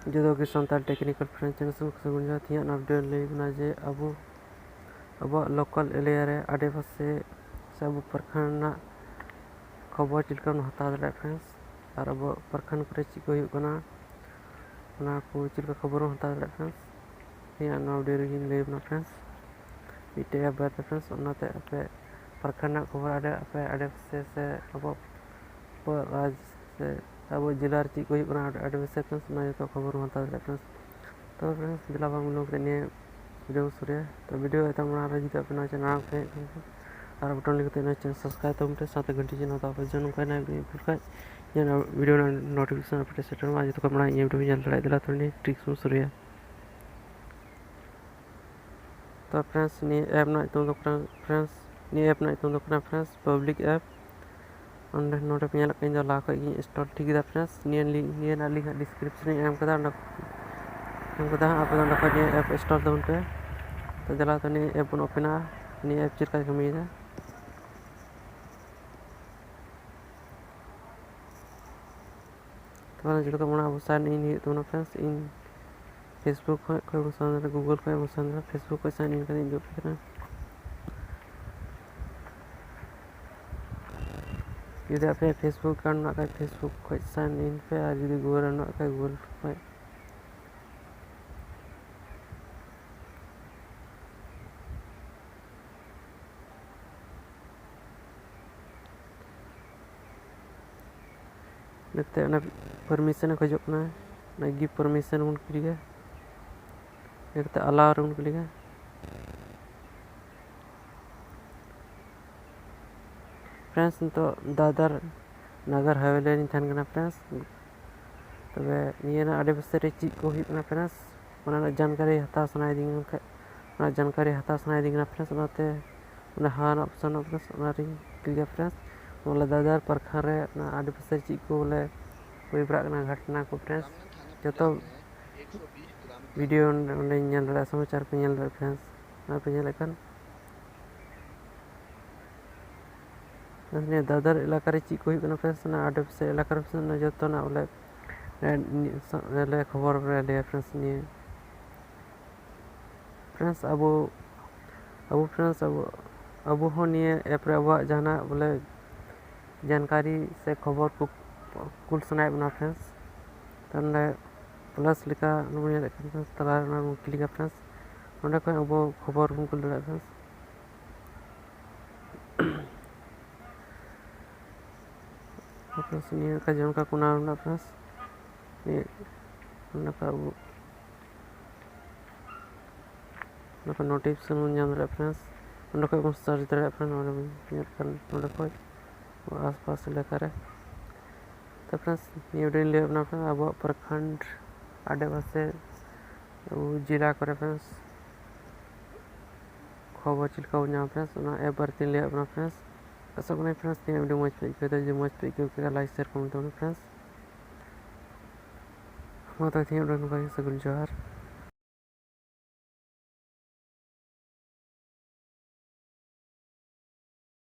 जो कि Santal technical French channel से सगुन थिया अपडेट लेना जे अब लोकल एरिया रे आडेपासे से अब प्रखंड खबर चिलका हता दाड़ा फ्रेंड्स और अब प्रखंड को चिक को चिलका खबर हता दाड़ा फ्रेंड्स थिया अपडेट लेना फ्रेंड्स मिट्टे ऐप बाते फ्रेंड्स उन्नते अपे प्रखंड खबर आडेपासे से अब राज से अब जिला चिक आडेपासे फ्रेंड्स जो खबर हता दाड़ा फ्रेंड्स तो फ्रेंड्स जिला लोग वीडियो सूर्य तो वीडियो एतम जुदी अपना चैनल पे और बटन लिखते चैनल सब्सक्राइब तो मटे साथ घंटी चिन्ह तो आप जन का वीडियो नोटिफिकेशन अपडेट सेटर में जो अपना ये वीडियो जल दड़ा तो ट्रिक्स में सूर्य तो फ्रेंड्स नि ऐप ना तो फ्रेंड्स नि ऐप ना तो फ्रेंड्स पब्लिक ऐप अंडे नोटे पे ñelak kañ ला खय इंस्टॉल ठीक है फ्रेंड्स नि लिंक डिस्क्रिप्शन एम कदा आप ऐप इंस्टॉल तबन पे तो जला तो नहीं ऐप बन ओपन नहीं ऐप चिरका कमी है तो जो अब साइन इन तो फ्रेंड्स इन फेसबुक खो गूगल खो फेसबुक को साइन इन कर जो जुदी आप फेसबुक अकाउंट फेसबुक खो साइन इन पे और जुदी गूगल गूगल खो नते परमिशन खोजना गिव परमिशन बन क्लिक नते अलाउ बन क्लिक फ्रेंड्स तो दादर नगर हाईवे थाना फ्रेंड्स तब निया आडेपासे चिक को फ्रेंड्स जानकारी हता सनाई जानकारी हता सनाई फ्रेंड्स हाँ option friends click friends Dadar प्रखंड आडेपासे चिक को बोले हुई बड़ा घटना को फ्रेंड्स जो वीडियो समाचार पे फ्रेंड्स पे दादर इलाका चिक को फ्रेंड्स आडेपासे इलाका जो बोले खबर फ्रेंड्स नहीं फ्रेंड्स अब फ्रेंड्स अब नहीं ऐप रे अब जाना बोले जानकारी से खबर को कुल सुनाए बना फ्रेंड्स तो प्लस लिखा तला क्लिक फ्रेंड्स ना अब खबर बन कुल फ्रेंड्स फ्रेंड्स निया जन का कुना फ्रेंड्स नोटिफिकेशन बन फ्रेंड्स बन सर्च दाड़ा फ्रेंड्स आस पास इलाका तो फ्रेंड्स वीडियो ले फ्रेंड्स अब प्रखंड आडेपासे जिला करे फ्रेंड्स खबर चिलका नाम फ्रेंड्स ऐप बारे ले फ्रेंड्स आशा करें फ्रेंड्स वीडियो मज पे जो मज पे लाइक शेयर कमेंट फ्रेंड्स मा सगुन जोहार।